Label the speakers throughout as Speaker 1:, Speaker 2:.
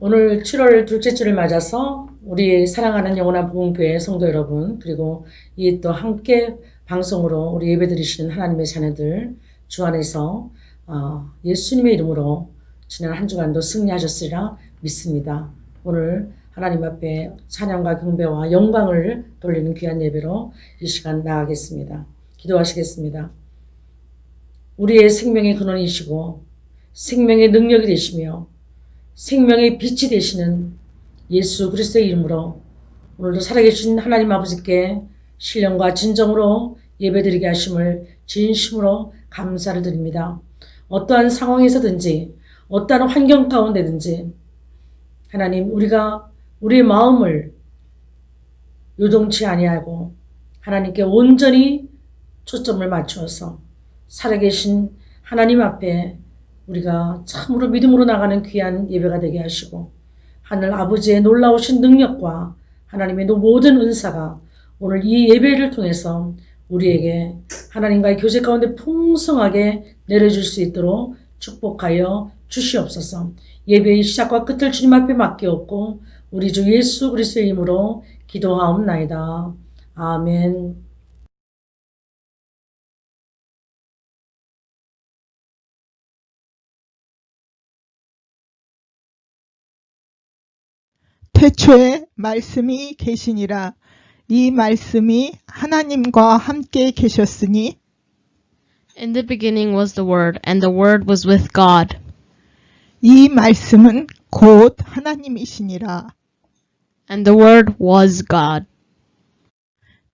Speaker 1: 오늘 7월 둘째 주를 맞아서 우리 사랑하는 영원한 복음교회 성도 여러분, 그리고 이 또 함께 방송으로 우리 예배드리시는 하나님의 자녀들 주 안에서 예수님의 이름으로 지난 한 주간도 승리하셨으리라 믿습니다. 오늘 하나님 앞에 찬양과 경배와 영광을 돌리는 귀한 예배로 이 시간 나가겠습니다. 기도하시겠습니다. 우리의 생명의 근원이시고 생명의 능력이 되시며 생명의 빛이 되시는 예수 그리스도의 이름으로 오늘도 살아계신 하나님 아버지께 신령과 진정으로 예배드리게 하심을 진심으로 감사를 드립니다. 어떠한 상황에서든지 어떠한 환경 가운데든지 하나님, 우리가 우리의 마음을 요동치 아니하고 하나님께 온전히 초점을 맞추어서 살아계신 하나님 앞에 우리가 참으로 믿음으로 나가는 귀한 예배가 되게 하시고 하늘 아버지의 놀라우신 능력과 하나님의 모든 은사가 오늘 이 예배를 통해서 우리에게 하나님과의 교제 가운데 풍성하게 내려줄 수 있도록 축복하여 주시옵소서. 예배의 시작과 끝을 주님 앞에 맡기옵고 우리 주 예수 그리스도의 이름으로 기도하옵나이다. 아멘.
Speaker 2: 태초에 말씀이 계시니라. 이 말씀이 하나님과 함께 계셨으니
Speaker 3: In the beginning was the Word, and the Word was with God.
Speaker 2: 이 말씀은 곧 하나님이시니라.
Speaker 3: And the Word was God.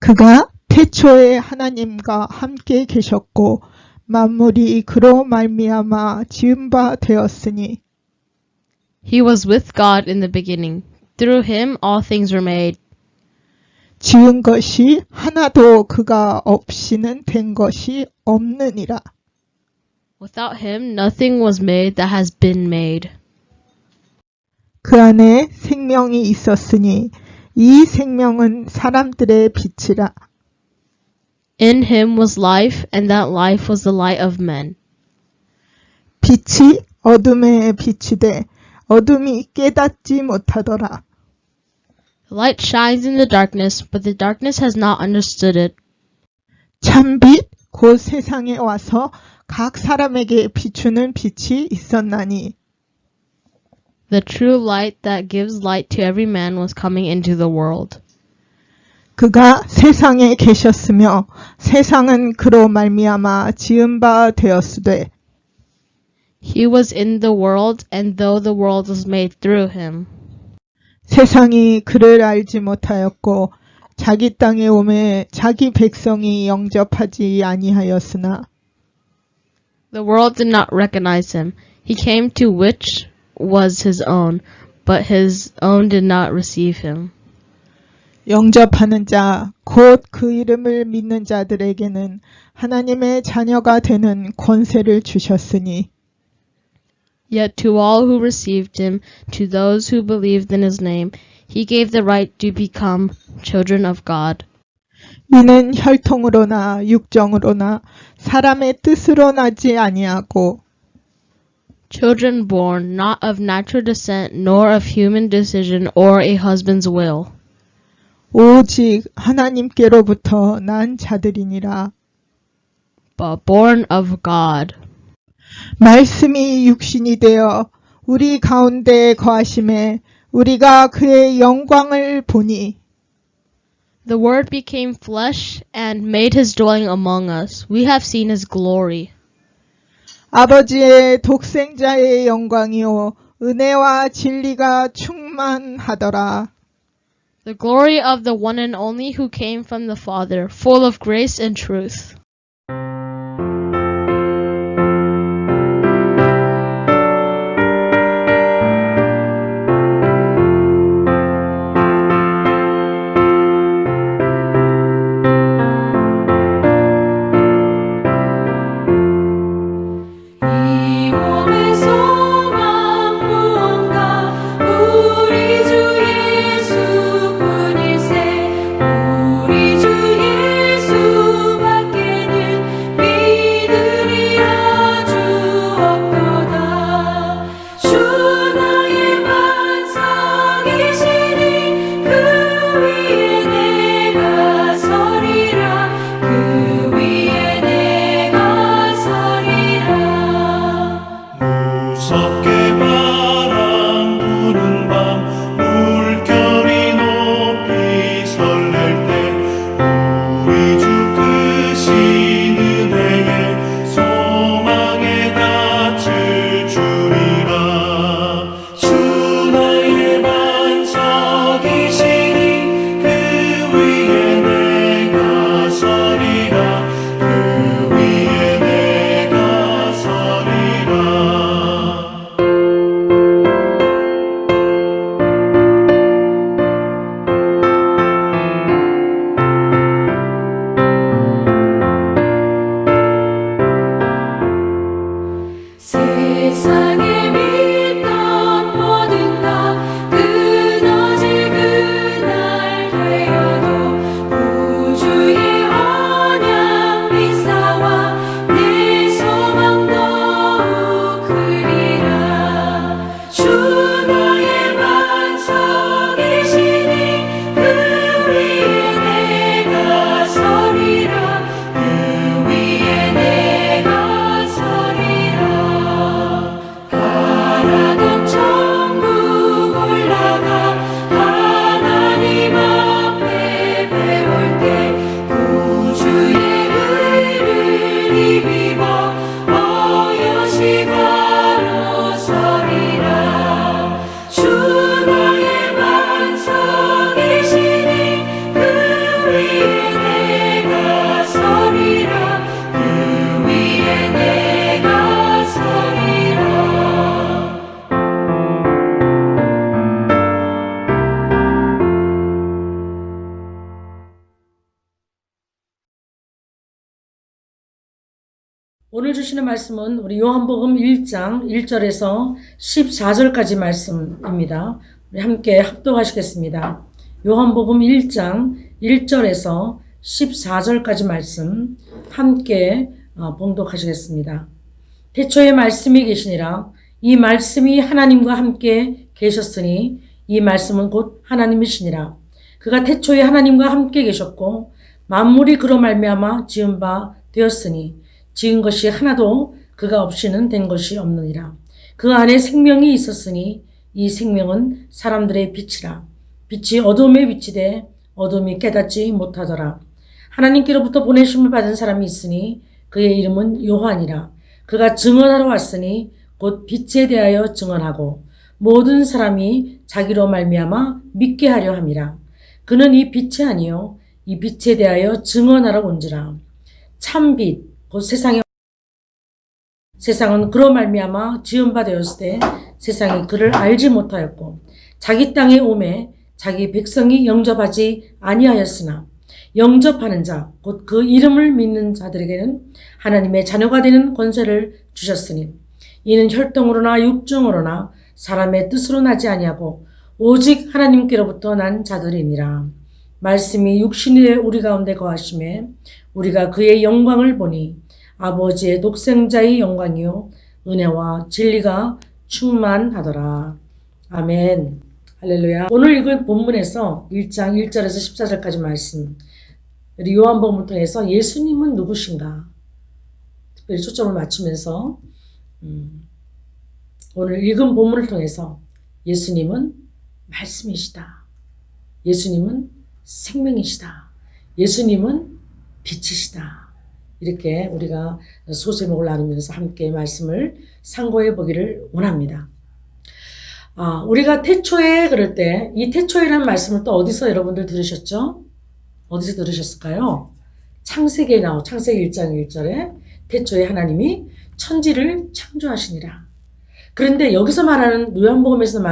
Speaker 2: 그가 태초에 하나님과 함께 계셨고 만물이 그로 말미암아 지은 바 되었으니
Speaker 3: He was with God in the beginning. Through him all things were made.
Speaker 2: 지은 것이 하나도 그가 없이는 된 것이 없느니라.
Speaker 3: Without him nothing was made that has been made.
Speaker 2: 그 안에 생명이 있었으니 이 생명은 사람들의 빛이라.
Speaker 3: In him was life, and that life was the light of men.
Speaker 2: 빛이 어둠에 비치되 어둠이 깨닫지 못하더라.
Speaker 3: The light shines in the darkness, but the darkness has not understood it.
Speaker 2: 참빛 곧 세상에 와서 각 사람에게 비추는 빛이 있었나니
Speaker 3: The true light that gives light to every man was coming into the world.
Speaker 2: 그가 세상에 계셨으며 세상은 그로 말미암아 지은 바 되었으되
Speaker 3: He was in the world, and though the world was made through him,
Speaker 2: 세상이 그를 알지 못하였고 자기 땅에 오매 자기 백성이 영접하지 아니하였으나
Speaker 3: the world did not recognize him. He came to which was his own, but his own did not receive him.
Speaker 2: 영접하는 자 곧 그 이름을 믿는 자들에게는 하나님의 자녀가 되는 권세를 주셨으니
Speaker 3: Yet to all who received him, to those who believed in his name, he gave the right to become children of God.
Speaker 2: 이는 혈통으로나 육정으로나 사람의 뜻으로 나지 아니하고
Speaker 3: Children born not of natural descent, nor of human decision or a husband's will,
Speaker 2: 오직 하나님께로부터 난 자들이니라.
Speaker 3: but born of God.
Speaker 2: 말씀이 육신이 되어 우리 가운데 거하심에 우리가 그의 영광을 보니
Speaker 3: The Word became flesh and made his dwelling among us. We have seen his glory.
Speaker 2: 아버지의 독생자의 영광이요 은혜와 진리가 충만하더라.
Speaker 3: The glory of the one and only who came from the Father, full of grace and truth.
Speaker 4: 우리 주 예수뿐일세 우리 주 예수밖에 주 나의 반석이시니 그 위에 내가 서리라 그 위에 내가 서리라.
Speaker 1: 오늘 주시는 말씀은 우리 요한복음 1장 1절에서 14절까지 말씀입니다. 우리 함께 합독하시겠습니다. 요한복음 1장 1절에서 14절까지 말씀 함께 봉독하시겠습니다. 태초에 말씀이 계시니라. 이 말씀이 하나님과 함께 계셨으니 이 말씀은 곧 하나님이시니라. 그가 태초에 하나님과 함께 계셨고 만물이 그로 말미암아 지은 바 되었으니 지은 것이 하나도 그가 없이는 된 것이 없느니라. 그 안에 생명이 있었으니 이 생명은 사람들의 빛이라. 빛이 어둠에 비치되 어둠이 깨닫지 못하더라. 하나님께로부터 보내심을 받은 사람이 있으니 그의 이름은 요한이라. 그가 증언하러 왔으니 곧 빛에 대하여 증언하고 모든 사람이 자기로 말미암아 믿게 하려 함이라. 그는 이 빛이 아니요 이 빛에 대하여 증언하러 온지라. 참 빛 곧 세상은 그로 말미암아 지은 바 되었을 때 세상이 그를 알지 못하였고 자기 땅에 오매 자기 백성이 영접하지 아니하였으나 영접하는 자 곧 그 이름을 믿는 자들에게는 하나님의 자녀가 되는 권세를 주셨으니 이는 혈통으로나 육정으로나 사람의 뜻으로 나지 아니하고 오직 하나님께로부터 난 자들이니라. 말씀이 육신이 되어 우리 가운데 거하심에 우리가 그의 영광을 보니 아버지의 독생자의 영광이요 은혜와 진리가 충만하더라. 아멘. 할렐루야. 오늘 읽은 본문에서 1장 1절에서 14절까지 말씀, 우리 요한복음을 통해서 예수님은 누구신가 특별히 초점을 맞추면서 오늘 읽은 본문을 통해서 예수님은 말씀이시다. 예수님은 생명이시다. 예수님은 빛이시다. 이렇게 우리가 소제목을 나누면서 함께 말씀을 상고해 보기를 원합니다. 우리가 태초에 그럴 때 이 태초에라는 말씀을 또 어디서 여러분들 들으셨죠? 어디서 들으셨을까요? 창세기에 나오 창세기 1장 1절에 태초에 하나님이 천지를 창조하시니라. 그런데 여기서 말하는 요한복음에서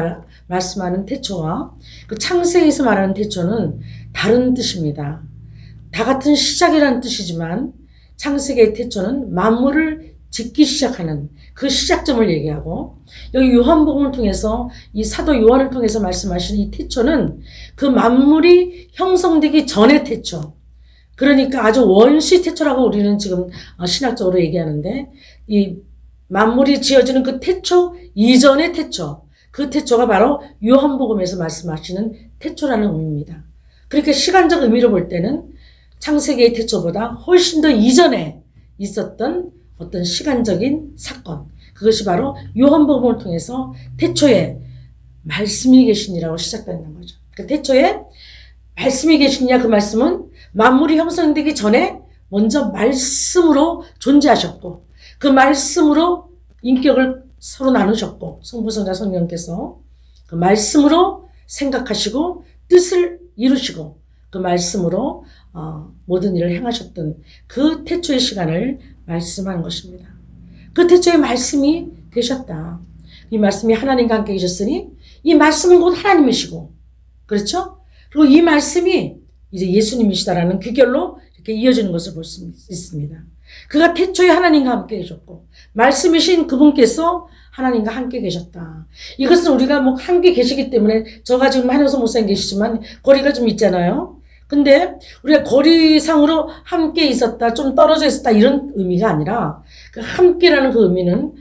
Speaker 1: 말씀하는 태초와 그 창세기에서 말하는 태초는 다른 뜻입니다. 다 같은 시작이라는 뜻이지만 창세기의 태초는 만물을 짓기 시작하는 그 시작점을 얘기하고 여기 요한복음을 통해서 이 사도 요한을 통해서 말씀하시는 이 태초는 그 만물이 형성되기 전의 태초. 그러니까 아주 원시 태초라고 우리는 지금 신학적으로 얘기하는데 이 만물이 지어지는 그 태초 이전의 태초. 그 태초가 바로 요한복음에서 말씀하시는 태초라는 의미입니다. 그러니까 시간적 의미로 볼 때는 창세기의 태초보다 훨씬 더 이전에 있었던 어떤 시간적인 사건. 그것이 바로 요한복음을 통해서 태초에 말씀이 계시니라고 시작되는 거죠. 그 태초에 말씀이 계시냐 그 말씀은 만물이 형성되기 전에 먼저 말씀으로 존재하셨고 그 말씀으로 인격을 서로 나누셨고 성부, 성자, 성령께서 그 말씀으로 생각하시고 뜻을 이루시고 그 말씀으로 모든 일을 행하셨던 그 태초의 시간을 말씀하는 것입니다. 그 태초에 말씀이 되셨다. 이 말씀이 하나님과 함께 계셨으니 이 말씀은 곧 하나님이시고 그렇죠? 그리고 이 말씀이 이제 예수님이시다라는 귀결로 이렇게 이어지는 것을 볼 수 있습니다. 그가 태초에 하나님과 함께 계셨고 말씀이신 그분께서 하나님과 함께 계셨다. 이것은 우리가 뭐 함께 계시기 때문에 저가 지금 한효서 목사님 계시지만 거리가 좀 있잖아요. 근데 우리가 거리상으로 함께 있었다, 좀 떨어져 있었다 이런 의미가 아니라 그 함께라는 그 의미는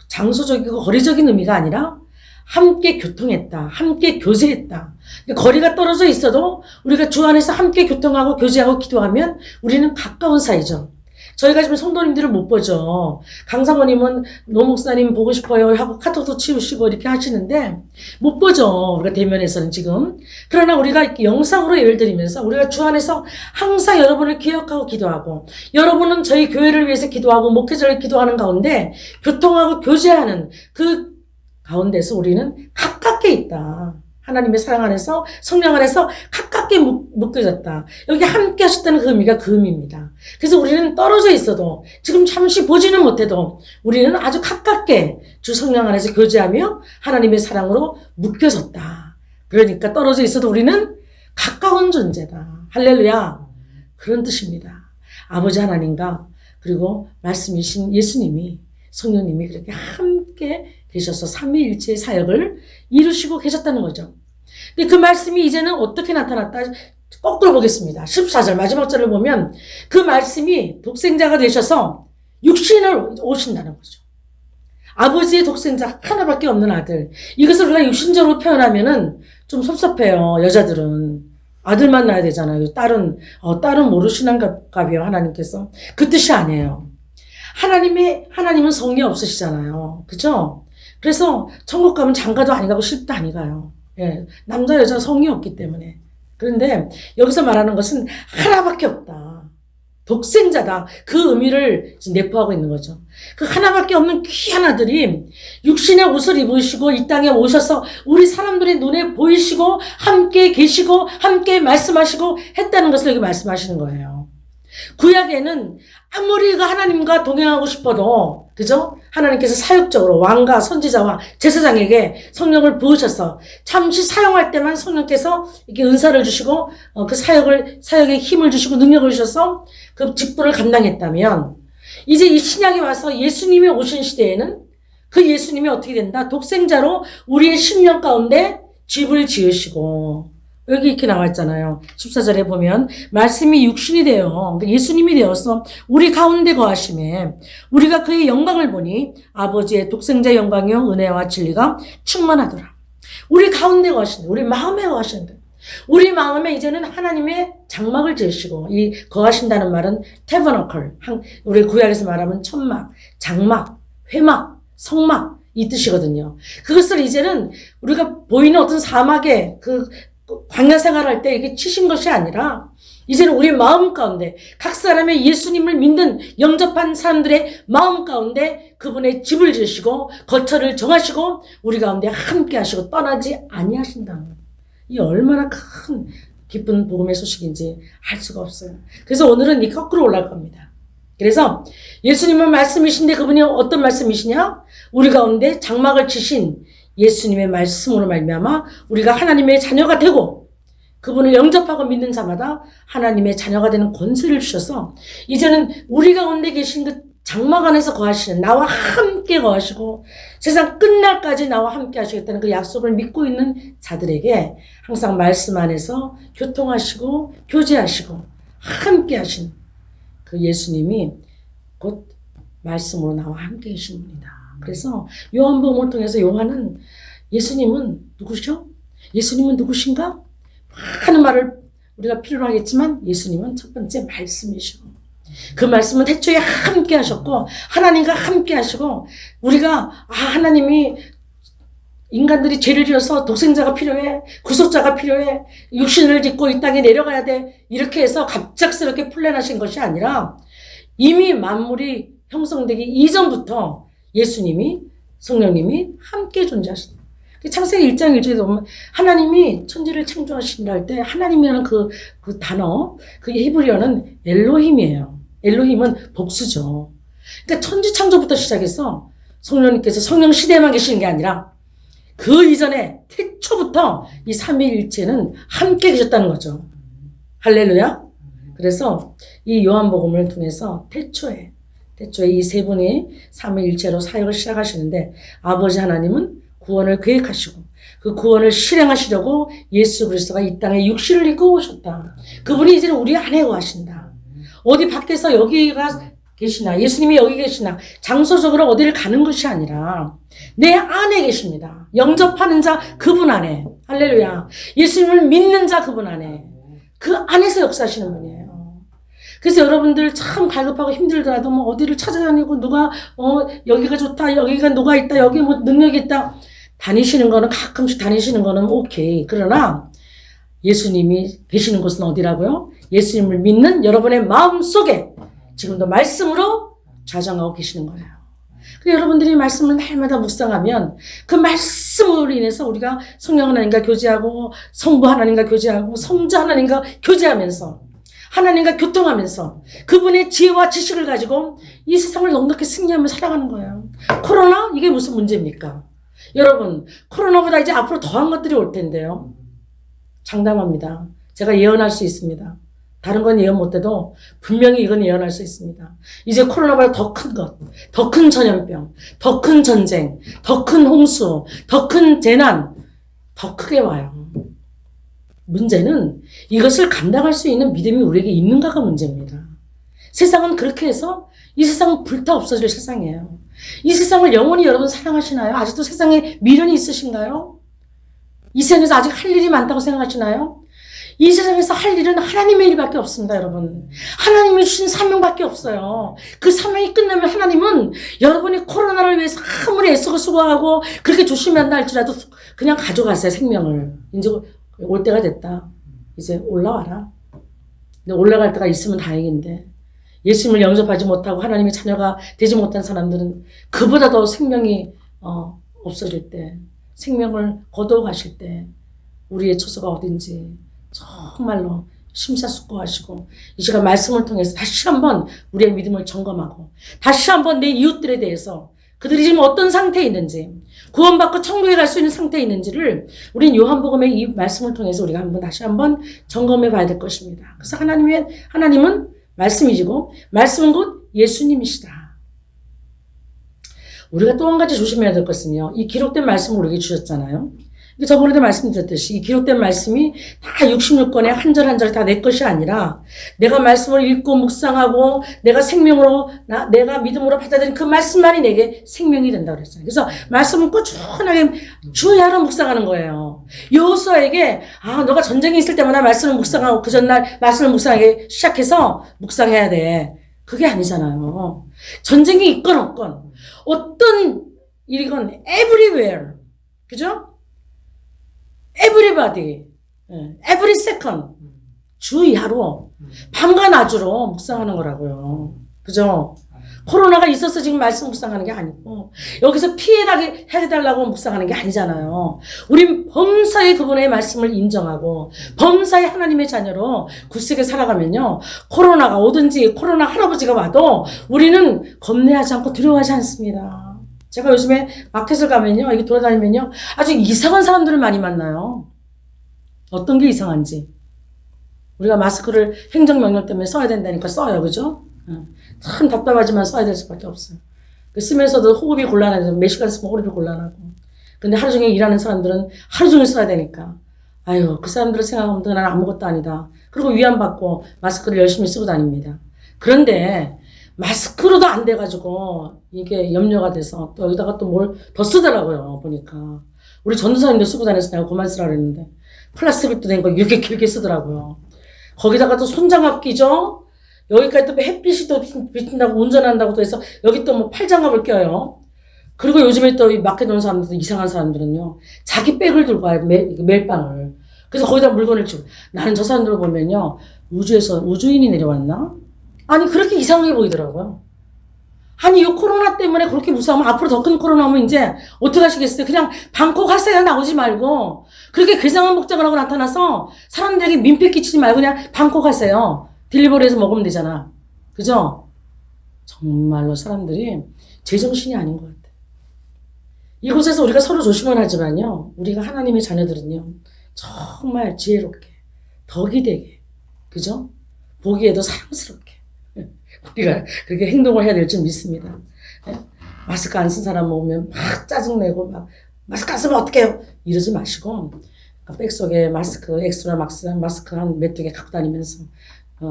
Speaker 1: 장소적이고 거리적인 의미가 아니라 함께 교통했다, 함께 교제했다. 거리가 떨어져 있어도 우리가 주 안에서 함께 교통하고 교제하고 기도하면 우리는 가까운 사이죠. 저희가 지금 성도님들을 못 보죠. 강사모님은 노 목사님 보고 싶어요 하고 카톡도 치우시고 이렇게 하시는데 못 보죠. 우리가 대면에서는 지금. 그러나 우리가 이렇게 영상으로 예를 드리면서 우리가 주 안에서 항상 여러분을 기억하고 기도하고 여러분은 저희 교회를 위해서 기도하고 목회자를 기도하는 가운데 교통하고 교제하는 그 가운데서 우리는 가깝게 있다. 하나님의 사랑 안에서 성령 안에서 가깝게 묶여졌다. 여기 함께 하셨다는 그 의미가 그 의미입니다. 그래서 우리는 떨어져 있어도 지금 잠시 보지는 못해도 우리는 아주 가깝게 주 성령 안에서 교제하며 하나님의 사랑으로 묶여졌다. 그러니까 떨어져 있어도 우리는 가까운 존재다. 할렐루야. 그런 뜻입니다. 아버지 하나님과 그리고 말씀이신 예수님이 성령님이 그렇게 함께 계셔서 삼위일체의 사역을 이루시고 계셨다는 거죠. 근데 그 말씀이 이제는 어떻게 나타났다? 거꾸로 보겠습니다. 14절 마지막 절을 보면 그 말씀이 독생자가 되셔서 육신을 오신다는 거죠. 아버지의 독생자 하나밖에 없는 아들. 이것을 우리가 육신적으로 표현하면은 좀 섭섭해요. 여자들은. 아들만 낳아야 되잖아요. 딸은 모르시는가비요, 하나님께서. 그 뜻이 아니에요. 하나님은 성이 없으시잖아요. 그죠? 그래서 천국 가면 장가도 아니 가고 실도 아니 가요. 예, 남자, 여자 성이 없기 때문에. 그런데 여기서 말하는 것은 하나밖에 없다. 독생자다. 그 의미를 내포하고 있는 거죠. 그 하나밖에 없는 귀한 아들이 육신의 옷을 입으시고 이 땅에 오셔서 우리 사람들의 눈에 보이시고 함께 계시고 함께 말씀하시고 했다는 것을 여기 말씀하시는 거예요. 구약에는 아무리 그 하나님과 동행하고 싶어도 그죠? 하나님께서 사역적으로 왕과 선지자와 제사장에게 성령을 부으셔서 잠시 사용할 때만 성령께서 이렇게 은사를 주시고 그 사역에 힘을 주시고 능력을 주셔서 그 직분을 감당했다면 이제 이 신약에 와서 예수님이 오신 시대에는 그 예수님이 어떻게 된다? 독생자로 우리의 심령 가운데 집을 지으시고 여기 이렇게 나와 있잖아요. 14절에 보면 말씀이 육신이 되어 예수님이 되어서 우리 가운데 거하심에 우리가 그의 영광을 보니 아버지의 독생자 영광이요 은혜와 진리가 충만하더라. 우리 가운데 거하신다. 우리 마음에 거하신다. 우리 마음에 이제는 하나님의 장막을 지으시고 이 거하신다는 말은 tabernacle, 우리 구약에서 말하면 천막, 장막, 회막, 성막 이 뜻이거든요. 그것을 이제는 우리가 보이는 어떤 사막의 광야 생활할 때 이렇게 치신 것이 아니라 이제는 우리 마음 가운데 각 사람의 예수님을 믿는 영접한 사람들의 마음 가운데 그분의 집을 지으시고 거처를 정하시고 우리 가운데 함께 하시고 떠나지 아니하신다는 거예요. 이 얼마나 큰 기쁜 복음의 소식인지 알 수가 없어요. 그래서 오늘은 이 거꾸로 올라갈 겁니다. 그래서 예수님은 말씀이신데 그분이 어떤 말씀이시냐? 우리 가운데 장막을 치신 예수님의 말씀으로 말미암아 우리가 하나님의 자녀가 되고 그분을 영접하고 믿는 자마다 하나님의 자녀가 되는 권세를 주셔서 이제는 우리 가운데 계신 그 장막 안에서 거하시는 나와 함께 거하시고 세상 끝날까지 나와 함께 하시겠다는 그 약속을 믿고 있는 자들에게 항상 말씀 안에서 교통하시고 교제하시고 함께 하신 그 예수님이 곧 말씀으로 나와 함께 계신 분이다. 그래서 요한복음을 통해서 요한은 예수님은 누구시죠? 예수님은 누구신가? 하는 말을 우리가 필요로 하겠지만 예수님은 첫 번째 말씀이시고 그 말씀은 태초에 함께 하셨고 하나님과 함께 하시고 우리가 하나님이 인간들이 죄를 지어서 독생자가 필요해 구속자가 필요해 육신을 짓고 이 땅에 내려가야 돼 이렇게 해서 갑작스럽게 플랜하신 것이 아니라 이미 만물이 형성되기 이전부터 예수님이 성령님이 함께 존재하신다. 창세기 1장 1절에 보면 하나님이 천지를 창조하신다 할 때 하나님이라는 그 단어 그게 히브리어는 엘로힘이에요. 엘로힘은 복수죠. 그러니까 천지 창조부터 시작해서 성령님께서 성령 시대에만 계시는 게 아니라 그 이전에 태초부터 이 삼위일체는 함께 계셨다는 거죠. 할렐루야. 그래서 이 요한복음을 통해서 태초에 이 세 분이 삼위일체로 사역을 시작하시는데 아버지 하나님은 구원을 계획하시고 그 구원을 실행하시려고 예수 그리스도가 이 땅에 육신을 입고 오셨다. 그분이 이제는 우리 안에 거하신다. 어디 밖에서 여기가 계시나 예수님이 여기 계시나 장소적으로 어디를 가는 것이 아니라 내 안에 계십니다. 영접하는 자 그분 안에 할렐루야. 예수님을 믿는 자 그분 안에 그 안에서 역사하시는 분이에요. 그래서 여러분들 참 갈급하고 힘들더라도 뭐 어디를 찾아다니고 누가 여기가 좋다 여기가 누가 있다 여기 뭐 능력이 있다 다니시는 거는 가끔씩 다니시는 거는 오케이. 그러나 예수님이 계시는 곳은 어디라고요? 예수님을 믿는 여러분의 마음 속에 지금도 말씀으로 좌정하고 계시는 거예요. 그 여러분들이 말씀을 날마다 묵상하면 그 말씀으로 인해서 우리가 성령 하나님과 교제하고 성부 하나님과 교제하고 성자 하나님과 교제하면서 하나님과 교통하면서 그분의 지혜와 지식을 가지고 이 세상을 넉넉히 승리하며 살아가는 거예요. 코로나? 이게 무슨 문제입니까? 여러분, 코로나보다 이제 앞으로 더한 것들이 올 텐데요. 장담합니다. 제가 예언할 수 있습니다. 다른 건 예언 못해도 분명히 이건 예언할 수 있습니다. 이제 코로나보다 더 큰 것, 더 큰 전염병, 더 큰 전쟁, 더 큰 홍수, 더 큰 재난, 더 크게 와요. 문제는 이것을 감당할 수 있는 믿음이 우리에게 있는가가 문제입니다. 세상은 그렇게 해서 이 세상은 불타 없어질 세상이에요. 이 세상을 영원히 여러분 사랑하시나요? 아직도 세상에 미련이 있으신가요? 이 세상에서 아직 할 일이 많다고 생각하시나요? 이 세상에서 할 일은 하나님의 일밖에 없습니다, 여러분. 하나님이 주신 사명밖에 없어요. 그 사명이 끝나면 하나님은 여러분이 코로나를 위해서 아무리 애쓰고 수고하고 그렇게 조심히 한다 할지라도 그냥 가져가세요, 생명을. 이제 올 때가 됐다. 이제 올라와라. 근데 올라갈 때가 있으면 다행인데 예수님을 영접하지 못하고 하나님의 자녀가 되지 못한 사람들은 그보다 더 생명이 없어질 때, 생명을 거둬가실 때 우리의 처소가 어딘지 정말로 심사숙고하시고 이 시간 말씀을 통해서 다시 한번 우리의 믿음을 점검하고 다시 한번 내 이웃들에 대해서 그들이 지금 어떤 상태에 있는지 구원받고 천국에 갈 수 있는 상태에 있는지를 우린 요한복음의 이 말씀을 통해서 우리가 한번 다시 한번 점검해 봐야 될 것입니다. 그래서 하나님은 말씀이시고 말씀은 곧 예수님이시다. 우리가 또 한 가지 조심해야 될 것은요. 이 기록된 말씀을 우리에게 주셨잖아요. 저번에도 말씀드렸듯이 이 기록된 말씀이 다 66권의 한 절 한 절이 다 내 것이 아니라 내가 말씀을 읽고 묵상하고 내가 생명으로 내가 믿음으로 받아들인 그 말씀만이 내게 생명이 된다고 그랬어요. 그래서 말씀을 꾸준하게 주야로 묵상하는 거예요. 여호수아에게 너가 전쟁이 있을 때마다 말씀을 묵상하고 그 전날 말씀을 묵상하기 시작해서 묵상해야 돼. 그게 아니잖아요. 전쟁이 있건 없건 어떤 일이건 everywhere. 그죠? everybody, every second, 주야로, 밤과 낮으로 묵상하는 거라고요. 그죠? 코로나가 있어서 지금 말씀 묵상하는 게 아니고, 여기서 피해나게 해달라고 묵상하는 게 아니잖아요. 우린 범사에 그분의 말씀을 인정하고, 범사에 하나님의 자녀로 굳세게 살아가면요, 코로나가 오든지 코로나 할아버지가 와도 우리는 겁내하지 않고 두려워하지 않습니다. 제가 요즘에 마켓을 가면요, 이렇게 돌아다니면요, 아주 이상한 사람들을 많이 만나요. 어떤 게 이상한지. 우리가 마스크를 행정명령 때문에 써야 된다니까 써요, 그죠? 참 답답하지만 써야 될 수밖에 없어요. 쓰면서도 호흡이 곤란해서 몇 시간 쓰면 호흡이 곤란하고. 근데 하루 종일 일하는 사람들은 하루 종일 써야 되니까. 아유, 그 사람들을 생각하면 나는 아무것도 아니다. 그리고 위안받고 마스크를 열심히 쓰고 다닙니다. 그런데 마스크로도 안 돼가지고 이게 염려가 돼서 또 여기다가 또 뭘 더 쓰더라고요. 보니까 우리 전도사님도 쓰고 다녀서 내가 그만 쓰라 그랬는데 플라스틱도 된 거 이렇게 길게 쓰더라고요. 거기다가 또 손장갑 끼죠. 여기까지 또 햇빛이 또 비친다고 운전한다고 또 해서 여기 또 뭐 팔장갑을 껴요. 그리고 요즘에 또 이 마켓 오는 사람들 이상한 사람들은요, 자기 백을 들고 와요. 멜빵을. 그래서 거기다 물건을 주고. 나는 저 사람들을 보면요, 우주에서 우주인이 내려왔나? 아니, 그렇게 이상하게 보이더라고요. 아니, 이 코로나 때문에 그렇게 무서우면 앞으로 더 큰 코로나 오면 이제 어떻게 하시겠어요? 그냥 방콕 하세요. 나오지 말고. 그렇게 괴상한 복장을 하고 나타나서 사람들에게 민폐 끼치지 말고 그냥 방콕 하세요. 딜리버리해서 먹으면 되잖아. 그죠? 정말로 사람들이 제정신이 아닌 것 같아요. 이곳에서 우리가 서로 조심을 하지만요, 우리가 하나님의 자녀들은요, 정말 지혜롭게, 덕이 되게, 그죠? 보기에도 사랑스럽게 우리가 그렇게 행동을 해야 될 줄 믿습니다. 마스크 안 쓴 사람 오면 막 짜증내고 막 마스크 안 쓰면 어떡해요? 이러지 마시고 백속에 마스크, 엑스트라 마스크 한 몇 개 갖고 다니면서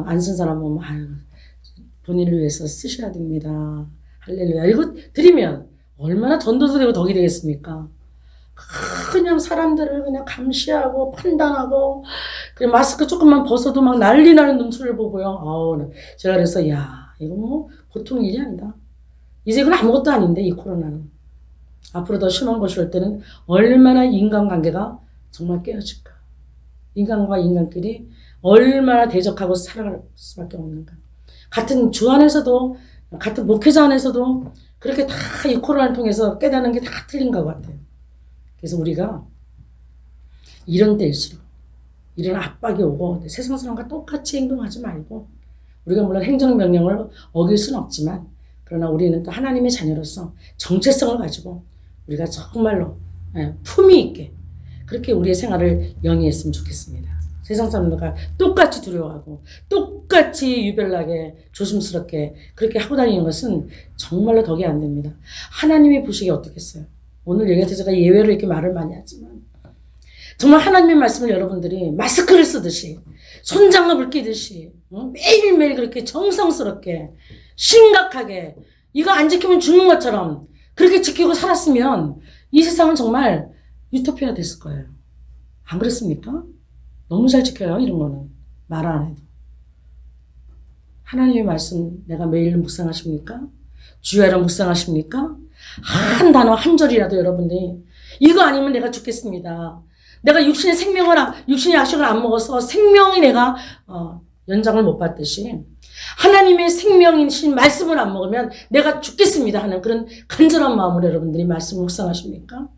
Speaker 1: 안 쓴 사람 오면 본인을 위해서 쓰셔야 됩니다. 할렐루야. 이거 드리면 얼마나 전도도 되고 덕이 되겠습니까? 그냥 사람들을 그냥 감시하고 판단하고 그냥 마스크 조금만 벗어도 막 난리 나는 눈초리를 보고요. 제가 그래서 이거 뭐 보통 일이 아니다. 이제 이건 아무것도 아닌데 이 코로나는. 앞으로 더 심한 것이 올 때는 얼마나 인간관계가 정말 깨어질까. 인간과 인간끼리 얼마나 대적하고 살아갈 수밖에 없는가. 같은 주 안에서도 같은 목회자 안에서도 그렇게 다 이 코로나를 통해서 깨닫는 게 다 틀린 것 같아요. 그래서 우리가 이런 때일수록 이런 압박이 오고 세상 사람과 똑같이 행동하지 말고 우리가 물론 행정명령을 어길 수는 없지만 그러나 우리는 또 하나님의 자녀로서 정체성을 가지고 우리가 정말로 품위 있게 그렇게 우리의 생활을 영위했으면 좋겠습니다. 세상 사람들과 똑같이 두려워하고 똑같이 유별나게 조심스럽게 그렇게 하고 다니는 것은 정말로 덕이 안 됩니다. 하나님이 보시기에 어떻겠어요? 오늘 얘기할 때 제가 예외로 이렇게 말을 많이 하지만 정말 하나님의 말씀을 여러분들이 마스크를 쓰듯이 손장갑을 끼듯이 매일매일 그렇게 정성스럽게 심각하게 이거 안 지키면 죽는 것처럼 그렇게 지키고 살았으면 이 세상은 정말 유토피아 됐을 거예요. 안 그렇습니까? 너무 잘 지켜요. 이런 거는 말 안 해도. 하나님의 말씀 내가 매일 묵상하십니까? 주야로 묵상하십니까? 한 단어 한 절이라도 여러분들이 이거 아니면 내가 죽겠습니다. 내가 육신의 약식을 안 먹어서 생명이 내가 연장을 못 받듯이 하나님의 생명이신 말씀을 안 먹으면 내가 죽겠습니다 하는 그런 간절한 마음으로 여러분들이 말씀을 묵상하십니까?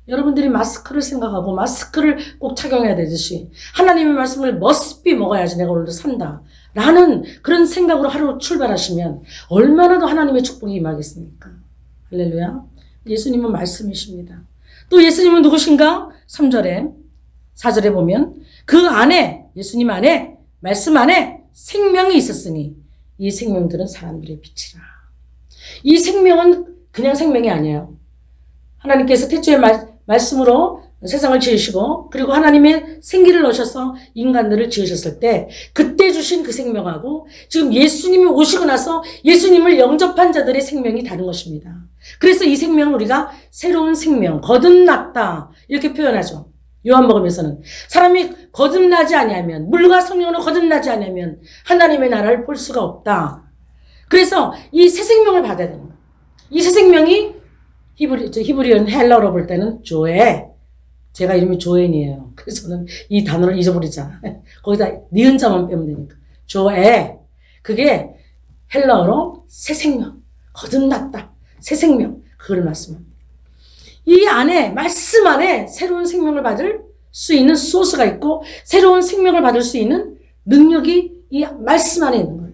Speaker 1: 여러분들이 마스크를 생각하고 마스크를 꼭 착용해야 되듯이 하나님의 말씀을 must be 먹어야지 내가 오늘도 산다 라는 그런 생각으로 하루 출발하시면 얼마나 더 하나님의 축복이 임하겠습니까? 할렐루야. 예수님은 말씀이십니다. 또 예수님은 누구신가? 3절에 4절에 보면 그 안에 예수님 안에 말씀 안에 생명이 있었으니 이 생명들은 사람들의 빛이라. 이 생명은 그냥 생명이 아니에요. 하나님께서 태초에 말씀으로 세상을 지으시고 그리고 하나님의 생기를 넣으셔서 인간들을 지으셨을 때 그때 주신 그 생명하고 지금 예수님이 오시고 나서 예수님을 영접한 자들의 생명이 다른 것입니다. 그래서 이 생명을 우리가 새로운 생명, 거듭났다 이렇게 표현하죠. 요한복음에서는 사람이 거듭나지 아니하면 물과 성령으로 거듭나지 아니하면 하나님의 나라를 볼 수가 없다. 그래서 이 새 생명을 받아야 되는 거예요. 이 새 생명이 히브리어는 헬라어로 볼 때는 조에 제가 이름이 조엔이에요. 그래서 저는 이 단어를 잊어버리잖아. 거기다 니은자만 빼면 되니까. 조에 그게 헬라어로 새 생명, 거듭났다. 새 생명 그걸 말씀합니다. 이 안에 말씀 안에 새로운 생명을 받을 수 있는 소스가 있고 새로운 생명을 받을 수 있는 능력이 이 말씀 안에 있는 거예요.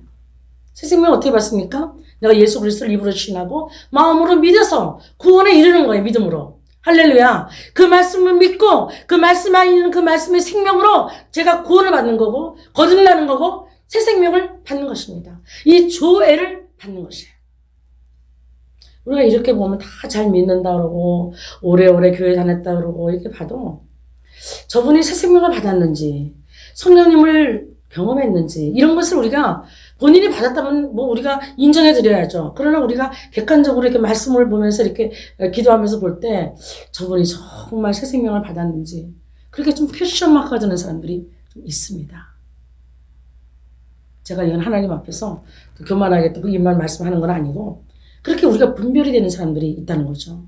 Speaker 1: 새 생명 어떻게 받습니까? 내가 예수 그리스도를 입으로 신하고 마음으로 믿어서 구원에 이르는 거예요. 믿음으로. 할렐루야. 그 말씀을 믿고 그 말씀 안에 있는 그 말씀의 생명으로 제가 구원을 받는 거고 거듭나는 거고 새 생명을 받는 것입니다. 이 조애를 받는 것이에요. 우리가 이렇게 보면 다 잘 믿는다 그러고 오래오래 교회 다녔다 그러고 이렇게 봐도 저분이 새 생명을 받았는지 성령님을 경험했는지 이런 것을 우리가 본인이 받았다면 뭐 우리가 인정해 드려야죠. 그러나 우리가 객관적으로 이렇게 말씀을 보면서 이렇게 기도하면서 볼 때 저분이 정말 새 생명을 받았는지 그렇게 좀 퀘스천 마크가 드는 사람들이 좀 있습니다. 제가 이건 하나님 앞에서 교만하게 또 입만 말씀하는 건 아니고 그렇게 우리가 분별이 되는 사람들이 있다는 거죠.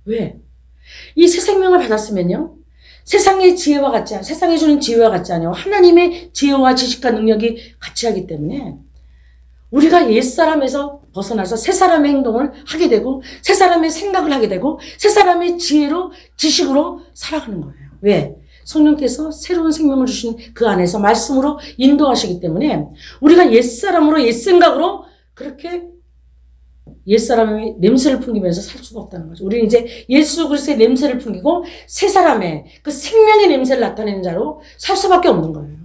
Speaker 1: 왜? 이 새 생명을 받았으면요. 세상의 지혜와 같지 않아, 세상이 주는 지혜와 같지 않아요. 하나님의 지혜와 지식과 능력이 같이 하기 때문에 우리가 옛사람에서 벗어나서 새 사람의 행동을 하게 되고 새 사람의 생각을 하게 되고 새 사람의 지혜로 지식으로 살아가는 거예요. 왜? 성령께서 새로운 생명을 주신 그 안에서 말씀으로 인도하시기 때문에 우리가 옛사람으로 옛생각으로 그렇게 옛사람의 냄새를 풍기면서 살 수가 없다는 거죠. 우리는 이제 예수 그리스도의 냄새를 풍기고 새 사람의 그 생명의 냄새를 나타내는 자로 살 수밖에 없는 거예요.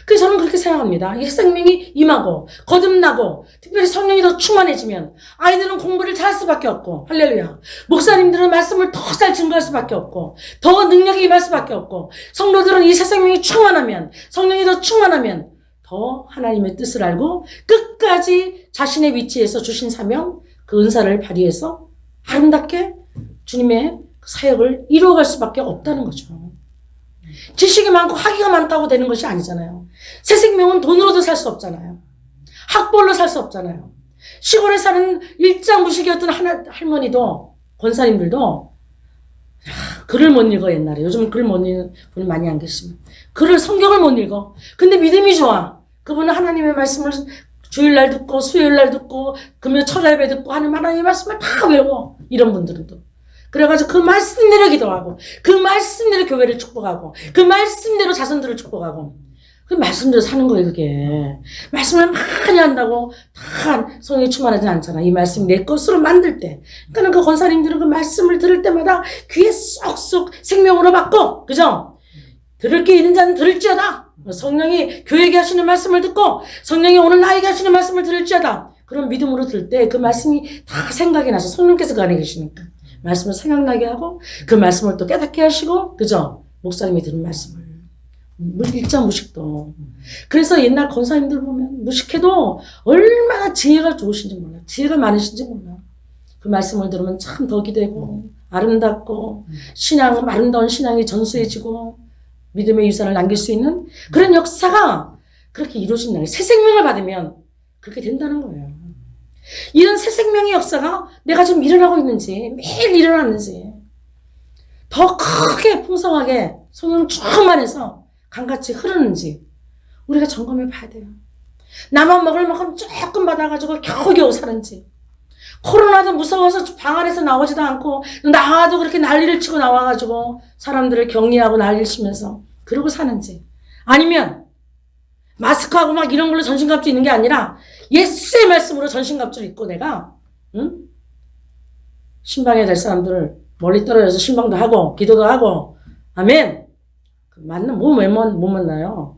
Speaker 1: 그래서 저는 그렇게 생각합니다. 이 생명이 임하고 거듭나고 특별히 성령이 더 충만해지면 아이들은 공부를 잘할 수밖에 없고 할렐루야. 목사님들은 말씀을 더 잘 증거할 수밖에 없고 더 능력이 임할 수밖에 없고 성도들은 이 새 생명이 충만하면 성령이 더 충만하면 더 하나님의 뜻을 알고 끝까지 자신의 위치에서 주신 사명, 그 은사를 발휘해서 아름답게 주님의 사역을 이루어갈 수밖에 없다는 거죠. 지식이 많고 학위가 많다고 되는 것이 아니잖아요. 새 생명은 돈으로도 살 수 없잖아요. 학벌로 살 수 없잖아요. 시골에 사는 일장무식이었던 할머니도 권사님들도 글을 못 읽어 옛날에. 요즘은 글 못 읽는 분이 많이 안 계시면. 성경을 못 읽어. 근데 믿음이 좋아. 그분은 하나님의 말씀을 주일날 듣고 수요일날 듣고 금요 철야 예배 듣고 하나님의 말씀을 다 외워. 이런 분들은 또. 그래가지고 그 말씀대로 기도하고 그 말씀대로 교회를 축복하고 그 말씀대로 자손들을 축복하고 그 말씀대로 사는 거예요. 그게 말씀을 많이 한다고 다 성령이 충만하지 않잖아. 이 말씀이 내 것으로 만들 때 그러니까 그 권사님들은 그 말씀을 들을 때마다 귀에 쏙쏙 생명으로 받고 그죠? 들을 게 있는 자는 들을지어다. 성령이 교회에게 하시는 말씀을 듣고 성령이 오늘 나에게 하시는 말씀을 들을지어다. 그런 믿음으로 들 때 그 말씀이 다 생각이 나서 성령께서 그 안에 계시니까 말씀을 생각나게 하고 그 말씀을 또 깨닫게 하시고 그죠? 목사님이 들은 말씀을 일자 무식도. 그래서 옛날 권사님들 보면 무식해도 얼마나 지혜가 좋으신지 몰라. 지혜가 많으신지 몰라. 그 말씀을 들으면 참 덕이 되고 아름답고 신앙은 아름다운 신앙이 전수해지고 믿음의 유산을 남길 수 있는 그런 역사가 그렇게 이루어진다는 거예요. 새 생명을 받으면 그렇게 된다는 거예요. 이런 새 생명의 역사가 내가 지금 일어나고 있는지 매일 일어났는지 더 크게 풍성하게 성령 충만해서 강같이 흐르는지 우리가 점검해 봐야 돼요. 나만 먹을 만큼 조금 받아가지고 겨우겨우 사는지 코로나도 무서워서 방 안에서 나오지도 않고 나와도 그렇게 난리를 치고 나와가지고 사람들을 격리하고 난리를 치면서 그러고 사는지 아니면 마스크하고 막 이런 걸로 전신갑주 있는 게 아니라 예수의 말씀으로 전신갑주를 입고 내가 신방에 될 사람들을 멀리 떨어져서 신방도 하고 기도도 하고 아멘. 맞는 못 만나요.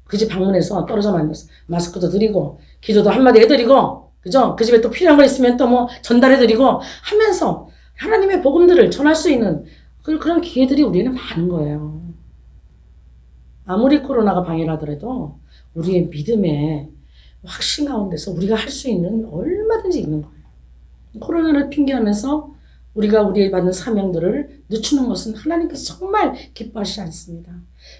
Speaker 1: 그 집 방문해서 떨어져 만나서 마스크도 드리고 기도도 한마디 해드리고 그죠? 그 집에 또 필요한 거 있으면 또 뭐 전달해드리고 하면서 하나님의 복음들을 전할 수 있는 그런 기회들이 우리는 많은 거예요. 아무리 코로나가 방해하더라도 우리의 믿음의 확신 가운데서 우리가 할 수 있는 얼마든지 있는 거예요. 코로나를 핑계하면서 우리가 우리의 받는 사명들을 늦추는 것은 하나님께서 정말 기뻐하시지 않습니다.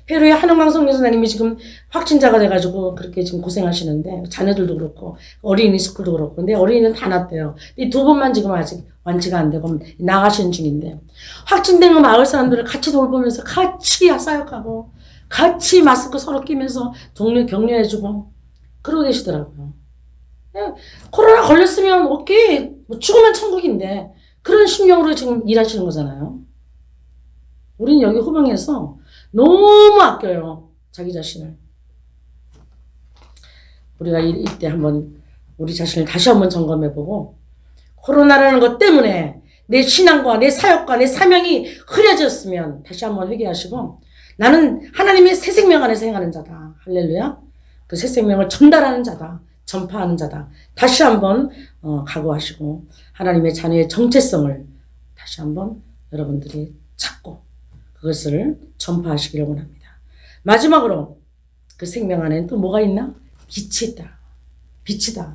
Speaker 1: 페루의 한흥광성 교수님이 지금 확진자가 돼가지고 그렇게 지금 고생하시는데 자녀들도 그렇고 어린이 스쿨도 그렇고 근데 어린이는 다 났대요. 이 두 분만 지금 아직 완치가 안 되고 나가시는 중인데 확진된 그 마을 사람들을 같이 돌보면서 같이 사역하고 같이 마스크 서로 끼면서 격려해주고 그러고 계시더라고요. 코로나 걸렸으면 오케이 뭐 죽으면 천국인데 그런 심령으로 지금 일하시는 거잖아요. 우리는 여기 후방에서 너무 아껴요. 자기 자신을. 우리가 이때 한번 우리 자신을 다시 한번 점검해보고 코로나라는 것 때문에 내 신앙과 내 사역과 내 사명이 흐려졌으면 다시 한번 회개하시고 나는 하나님의 새 생명 안에서 행하는 자다. 할렐루야. 그 새 생명을 전달하는 자다. 전파하는 자다. 다시 한번 각오하시고 하나님의 자녀의 정체성을 다시 한번 여러분들이 찾고 그것을 전파하시기를 원합니다. 마지막으로 그 생명 안에는 또 뭐가 있나? 빛이 있다. 빛이다.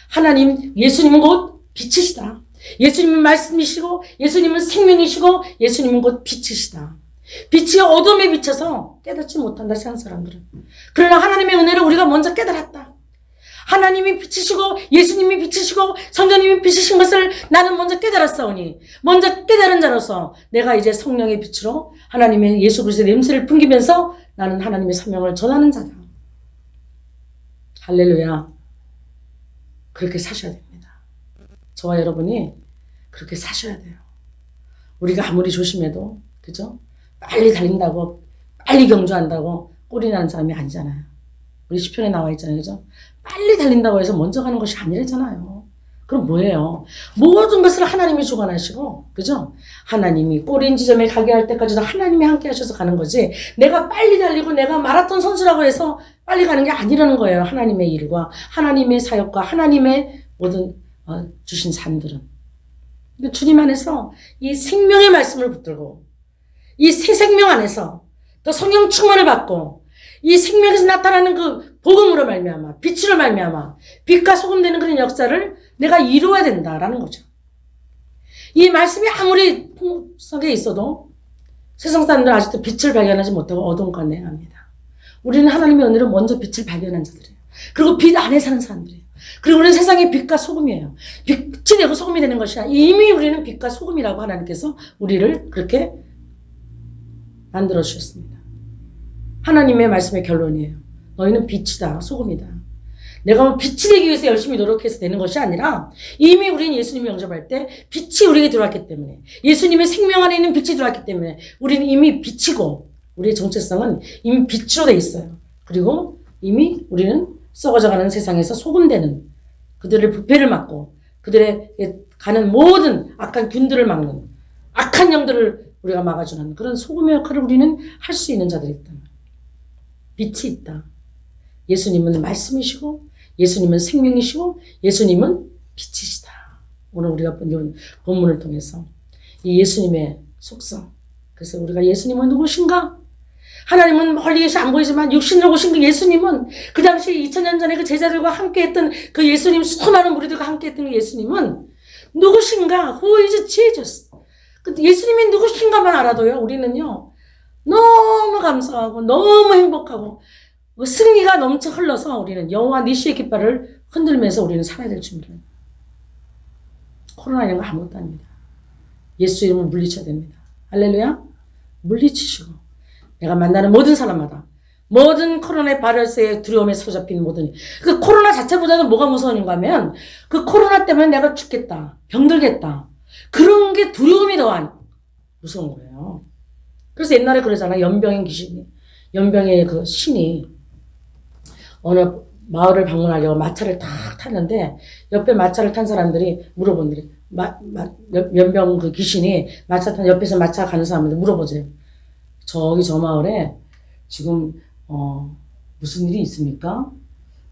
Speaker 1: 하나님, 예수님은 곧 빛이시다. 예수님은 말씀이시고 예수님은 생명이시고 예수님은 곧 빛이시다. 빛이 어둠에 비쳐서 깨닫지 못한다. 세상 사람들은. 그러나 하나님의 은혜를 우리가 먼저 깨달았다. 하나님이 빛이시고 예수님이 빛이시고 성령님이 빛이신 것을 나는 먼저 깨달았사오니 먼저 깨달은 자로서 내가 이제 성령의 빛으로 하나님의 예수 그리스도의 냄새를 풍기면서 나는 하나님의 사명을 전하는 자다. 할렐루야. 그렇게 사셔야 됩니다. 저와 여러분이 그렇게 사셔야 돼요. 우리가 아무리 조심해도 그죠? 빨리 달린다고 빨리 경주한다고 꼴이 나는 사람이 아니잖아요. 우리 시편에 나와 있잖아요. 그죠? 빨리 달린다고 해서 먼저 가는 것이 아니랬잖아요. 그럼 뭐예요? 모든 것을 하나님이 주관하시고 그죠? 하나님이 꼬린 지점에 가게 할 때까지도 하나님이 함께 하셔서 가는 거지 내가 빨리 달리고 내가 마라톤 선수라고 해서 빨리 가는 게 아니라는 거예요. 하나님의 일과 하나님의 사역과 하나님의 모든 주신 삶들은. 주님 안에서 이 생명의 말씀을 붙들고 이 새 생명 안에서 또 성령 충만을 받고 이 생명에서 나타나는 그 복음으로 말미암아 빛으로 말미암아 빛과 소금 되는 그런 역사를 내가 이루어야 된다라는 거죠. 이 말씀이 아무리 풍성하게 있어도 세상 사람들은 아직도 빛을 발견하지 못하고 어두운 가운데 합니다. 우리는 하나님의 은혜로 먼저 빛을 발견한 자들이에요. 그리고 빛 안에 사는 사람들이에요. 그리고 우리는 세상의 빛과 소금이에요. 빛이 되고 소금이 되는 것이 아니라 이미 우리는 빛과 소금이라고 하나님께서 우리를 그렇게 만들어 주셨습니다. 하나님의 말씀의 결론이에요. 너희는 빛이다, 소금이다. 내가 뭐 빛이 되기 위해서 열심히 노력해서 되는 것이 아니라 이미 우리는 예수님을 영접할 때 빛이 우리에게 들어왔기 때문에 예수님의 생명 안에 있는 빛이 들어왔기 때문에 우리는 이미 빛이고 우리의 정체성은 이미 빛으로 돼 있어요. 그리고 이미 우리는 썩어져가는 세상에서 소금되는 그들의 부패를 막고 그들의 가는 모든 악한 균들을 막는 악한 영들을 우리가 막아주는 그런 소금의 역할을 우리는 할 수 있는 자들이 있다. 빛이 있다. 예수님은 말씀이시고 예수님은 생명이시고 예수님은 빛이시다. 오늘 우리가 본 본문을 통해서 이 예수님의 속성, 그래서 우리가 예수님은 누구신가? 하나님은 멀리 계시 안 보이지만 육신으로 오신 그 예수님은 그 당시 2000년 전에 그 제자들과 함께했던 그 예수님, 수많은 무리들과 함께했던 그 예수님은 누구신가? Who is Jesus? 그 예수님이 누구신가만 알아도요, 우리는요 너무 감사하고 너무 행복하고 승리가 넘쳐 흘러서 우리는 여호와 니시의 깃발을 흔들면서 우리는 살아야 될 준비를. 코로나 이런 거 아무것도 아닙니다. 예수 이름을 물리쳐야 됩니다. 할렐루야. 물리치시고 내가 만나는 모든 사람마다 모든 코로나의 발열세에 두려움에 사로잡힌 모든 그 코로나 자체보다도 뭐가 무서운가 하면 그 코로나 때문에 내가 죽겠다 병들겠다 그런 게 두려움이 더한 무서운 거예요. 그래서 옛날에 그러잖아. 연병의 귀신이 연병의 그 신이 어느 마을을 방문하려고 마차를 탁 탔는데 옆에 마차를 탄 사람들이 물어본들이 연병 그 귀신이 마차 탄 옆에서 마차 가는 사람한테 물어보세요. 저기 저 마을에 지금 무슨 일이 있습니까?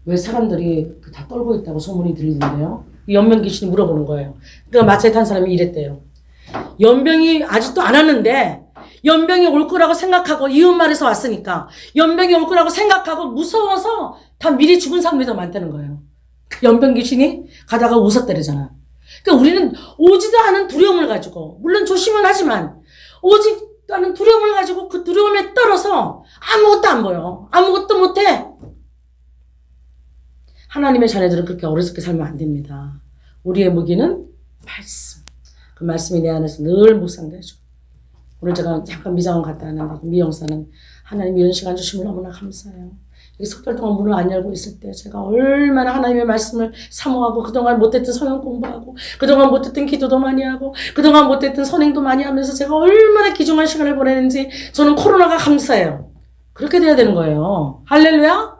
Speaker 1: 왜 사람들이 다 떨고 있다고 소문이 들리는데요? 연병 귀신이 물어보는 거예요. 그러니까 마차에 탄 사람이 이랬대요. 연병이 아직도 안 왔는데 연병이 올 거라고 생각하고 이웃마을에서 왔으니까 연병이 올 거라고 생각하고 무서워서 다 미리 죽은 사람들이 더 많다는 거예요. 그 연병 귀신이 가다가 웃었다래잖아. 그러니까 우리는 오지도 않은 두려움을 가지고 물론 조심은 하지만 오지도 않은 두려움을 가지고 그 두려움에 떨어서 아무것도 안 보여. 아무것도 못해. 하나님의 자녀들은 그렇게 어리석게 살면 안 됩니다. 우리의 무기는 말씀. 그 말씀이 내 안에서 늘 묵상되죠. 오늘 제가 잠깐 미장원 갔다 왔는데 미영사는 하나님 이런 시간 주심을 너무나 감사해요. 여기 석 달 동안 문을 안 열고 있을 때 제가 얼마나 하나님의 말씀을 사모하고 그동안 못했던 성경 공부하고 그동안 못했던 기도도 많이 하고 그동안 못했던 선행도 많이 하면서 제가 얼마나 귀중한 시간을 보내는지 저는 코로나가 감사해요. 그렇게 돼야 되는 거예요. 할렐루야?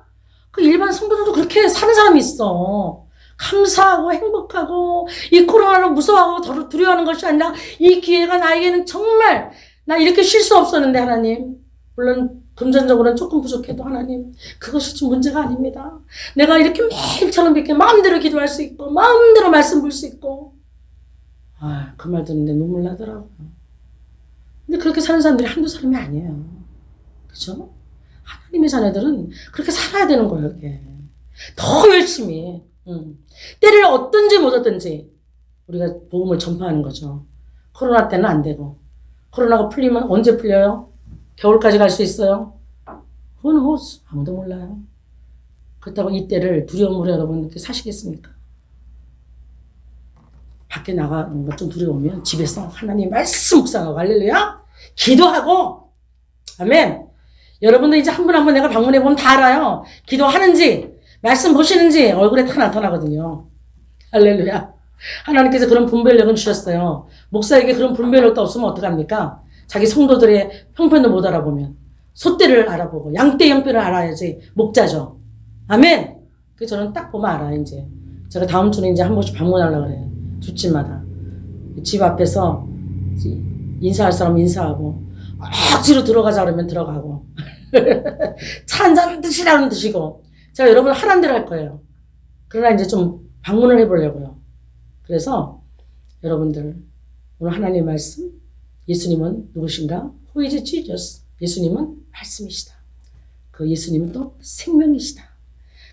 Speaker 1: 그 일반 성도들도 그렇게 사는 사람이 있어. 감사하고 행복하고 이 코로나로 무서워하고 두려워하는 것이 아니라 이 기회가 나에게는 정말 나 이렇게 쉴 수 없었는데 하나님 물론 금전적으로는 조금 부족해도 하나님 그것이 문제가 아닙니다. 내가 이렇게 매일처럼 이렇게 마음대로 기도할 수 있고 마음대로 말씀 볼 수 있고 그 말 듣는데 눈물 나더라고요. 근데 그렇게 사는 사람들이 한두 사람이 아니에요. 그죠? 하나님의 자녀들은 그렇게 살아야 되는 거예요. 이렇게. 더 열심히 때를 얻든지 못 얻든지 우리가 복음을 전파하는 거죠. 코로나 때는 안 되고 코로나가 풀리면 언제 풀려요? 겨울까지 갈 수 있어요? Who knows? 아무도 몰라요. 그렇다고 이때를 두려움으로 여러분 이렇게 사시겠습니까? 밖에 나가는 것 좀 두려우면 집에서 하나님 말씀 묵상하고 할렐루야 기도하고 아멘. 여러분들 이제 한 분 한 분 내가 방문해 보면 다 알아요. 기도하는지 말씀 보시는지 얼굴에 다 나타나거든요. 할렐루야. 하나님께서 그런 분별력은 주셨어요. 목사에게 그런 분별력도 없으면 어떡합니까? 자기 성도들의 형편도 못 알아보면 소떼를 알아보고 양떼 형편을 알아야지 목자죠. 아멘. 그래서 저는 딱 보면 알아. 이제 제가 다음 주에 이제 한 번씩 방문하려고 그래요. 주집마다 집 앞에서 인사할 사람 인사하고 억지로 들어가자 그러면 들어가고 차 한잔 드시라면 드시고 제가 여러분 하라는 대로 할 거예요. 그러나 이제 좀 방문을 해보려고요. 그래서 여러분들 오늘 하나님의 말씀 예수님은 누구신가? Who is Jesus? 예수님은 말씀이시다. 그 예수님은 또 생명이시다.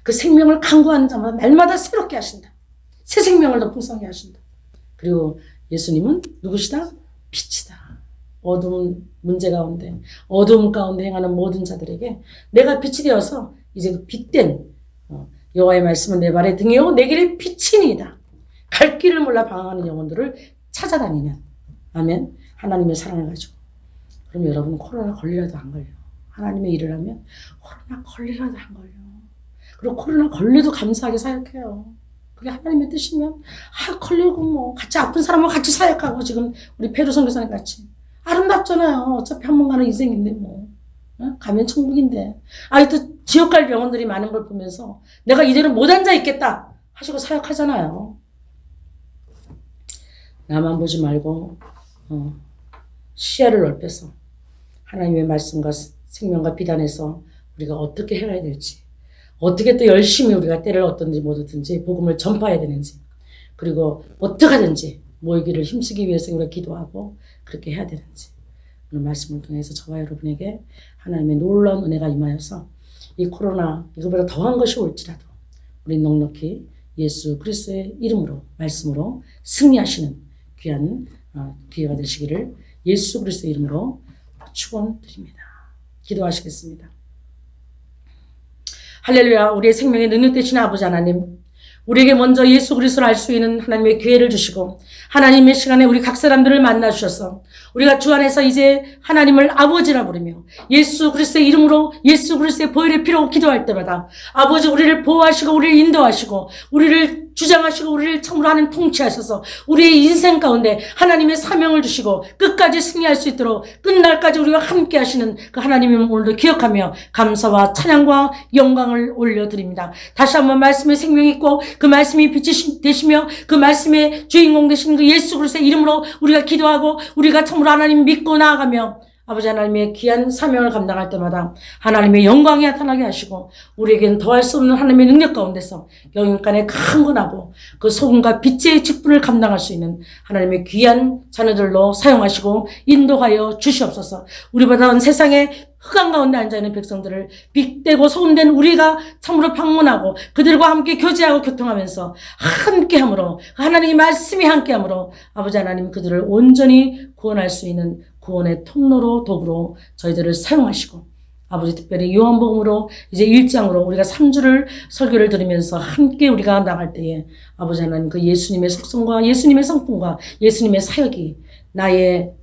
Speaker 1: 그 생명을 강구하는 자마다 날마다 새롭게 하신다. 새 생명을 더 풍성하게 하신다. 그리고 예수님은 누구시다? 빛이다. 어두운 문제 가운데 어두움 가운데 행하는 모든 자들에게 내가 빛이 되어서 이제 그 빛된 여호와의 말씀은 내 발의 등이요 내 길의 빛이니이다. 갈 길을 몰라 방황하는 영혼들을 찾아다니는 아멘. 하나님의 사랑을 가지고 그럼 여러분은 코로나 걸리라도 안 걸려. 하나님의 일을 하면 코로나 걸리라도 안 걸려. 그리고 코로나 걸려도 감사하게 사역해요. 그게 하나님의 뜻이면 걸리고 뭐 같이 아픈 사람과 같이 사역하고 지금 우리 페루 선교사님 같이 아름답잖아요. 어차피 한 번 가는 인생인데 뭐 가면 천국인데 또 지옥 갈 영혼들이 많은 걸 보면서 내가 이대로 못 앉아 있겠다 하시고 사역하잖아요. 나만 보지 말고 시야를 넓혀서 하나님의 말씀과 생명과 비단에서 우리가 어떻게 해야 될지, 어떻게 또 열심히 우리가 때를 얻든지 뭐든지 복음을 전파해야 되는지, 그리고 어떻게 하든지 모이기를 힘쓰기 위해서 우리가 기도하고 그렇게 해야 되는지, 오늘 말씀을 통해서 저와 여러분에게 하나님의 놀라운 은혜가 임하여서 이 코로나 이거보다 더한 것이 올지라도 우리 넉넉히 예수 그리스도의 이름으로 말씀으로 승리하시는 귀한 기회가 되시기를 예수 그리스도의 이름으로 축원드립니다. 기도하시겠습니다. 할렐루야. 우리의 생명의 능력 되시는 아버지 하나님, 우리에게 먼저 예수 그리스도를 알 수 있는 하나님의 기회를 주시고 하나님의 시간에 우리 각 사람들을 만나 주셔서 우리가 주 안에서 이제 하나님을 아버지라 부르며 예수 그리스도의 이름으로 예수 그리스도의 보혈의 피로 기도할 때마다 아버지 우리를 보호하시고 우리를 인도하시고 우리를 주장하시고 우리를 참으로 하나님 통치하셔서 우리의 인생 가운데 하나님의 사명을 주시고 끝까지 승리할 수 있도록 끝날까지 우리와 함께 하시는 그 하나님의 오늘도 기억하며 감사와 찬양과 영광을 올려드립니다. 다시 한번 말씀의 생명이 있고 그 말씀이 빛이 되시며 그 말씀의 주인공 되신 그 예수 그리스도의 이름으로 우리가 기도하고 우리가 참으로 하나님 믿고 나아가며 아버지 하나님의 귀한 사명을 감당할 때마다 하나님의 영광이 나타나게 하시고 우리에게는 더할 수 없는 하나님의 능력 가운데서 영육간에 강건하고 그 소금과 빛의 직분을 감당할 수 있는 하나님의 귀한 자녀들로 사용하시고 인도하여 주시옵소서. 우리보다 세상에 흑암 가운데 앉아있는 백성들을 빛되고 소금된 우리가 참으로 방문하고 그들과 함께 교제하고 교통하면서 함께함으로 하나님의 말씀이 함께함으로 아버지 하나님 그들을 온전히 구원할 수 있는 구원의 통로로 도구로 저희들을 사용하시고 아버지 특별히 요한복음으로 이제 1장으로 우리가 3주를 설교를 들으면서 함께 우리가 나갈 때에 아버지 하나님 그 예수님의 속성과 예수님의 성품과 예수님의 사역이 나의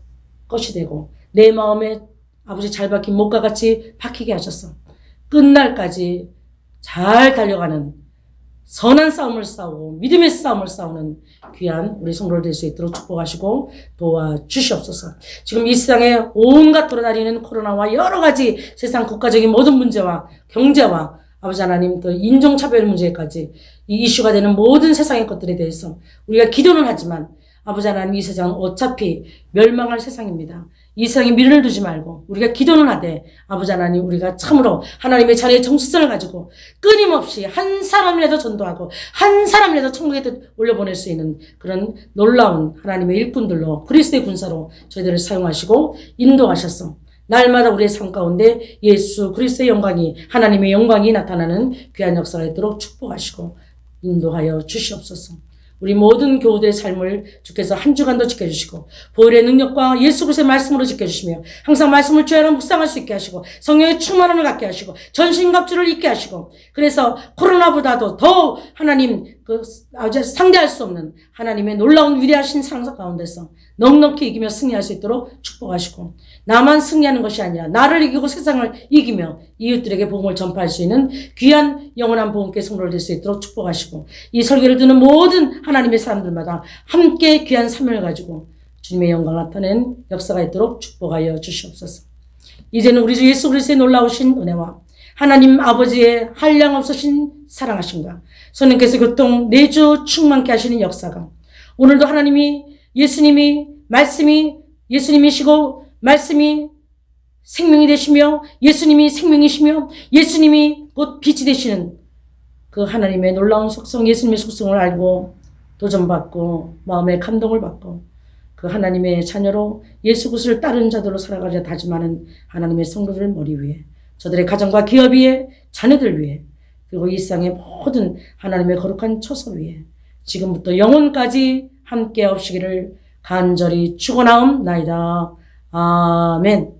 Speaker 1: 것이 되고 내 마음에 아버지 잘 박힌 목과 같이 박히게 하셔서 끝날까지 잘 달려가는 선한 싸움을 싸우고 믿음의 싸움을 싸우는 귀한 우리 성도들 될 수 있도록 축복하시고 도와주시옵소서. 지금 이 세상에 온갖 돌아다니는 코로나와 여러 가지 세상 국가적인 모든 문제와 경제와 아버지 하나님 또 인종차별 문제까지 이 이슈가 되는 모든 세상의 것들에 대해서 우리가 기도는 하지만 아버지 하나님 이 세상은 어차피 멸망할 세상입니다. 이 세상에 미련을 두지 말고 우리가 기도는 하되 아버지 하나님 우리가 참으로 하나님의 자녀의 정체성을 가지고 끊임없이 한 사람이라도 전도하고 한 사람이라도 천국에 올려보낼 수 있는 그런 놀라운 하나님의 일꾼들로 그리스도의 군사로 저희들을 사용하시고 인도하셔서 날마다 우리의 삶 가운데 예수 그리스도의 영광이 하나님의 영광이 나타나는 귀한 역사가 있도록 축복하시고 인도하여 주시옵소서. 우리 모든 교우들의 삶을 주께서 한 주간도 지켜주시고 보혈의 능력과 예수 그리스도의 말씀으로 지켜주시며 항상 말씀을 죄하는 묵상할 수 있게 하시고 성령의 충만함을 갖게 하시고 전신갑주를 입게 하시고 그래서 코로나보다도 더 하나님 아주 상대할 수 없는 하나님의 놀라운 위대하신 상사 가운데서 넉넉히 이기며 승리할 수 있도록 축복하시고 나만 승리하는 것이 아니라 나를 이기고 세상을 이기며 이웃들에게 복음을 전파할 수 있는 귀한 영원한 복음께 성도를 될 수 있도록 축복하시고 이 설교를 듣는 모든 하나님의 사람들마다 함께 귀한 사명을 가지고 주님의 영광을 나타낸 역사가 있도록 축복하여 주시옵소서. 이제는 우리 주 예수 그리스도의 놀라우신 은혜와 하나님 아버지의 한량없으신 사랑하심과 성령께서 교통 내주 충만케 하시는 역사가 오늘도 하나님이 예수님이 말씀이 예수님이시고 말씀이 생명이 되시며 예수님이 생명이시며 예수님이 곧 빛이 되시는 그 하나님의 놀라운 속성 예수님의 속성을 알고 도전받고 마음의 감동을 받고 그 하나님의 자녀로 예수 그리스도를 따르는 자들로 살아가려 다짐하는 하나님의 성도들 머리 위에 저들의 가정과 기업 위에 자녀들 위에 그리고 이 세상의 모든 하나님의 거룩한 처소 위에 지금부터 영혼까지 함께 없으기를 간절히 축원하옵나이다. 아멘.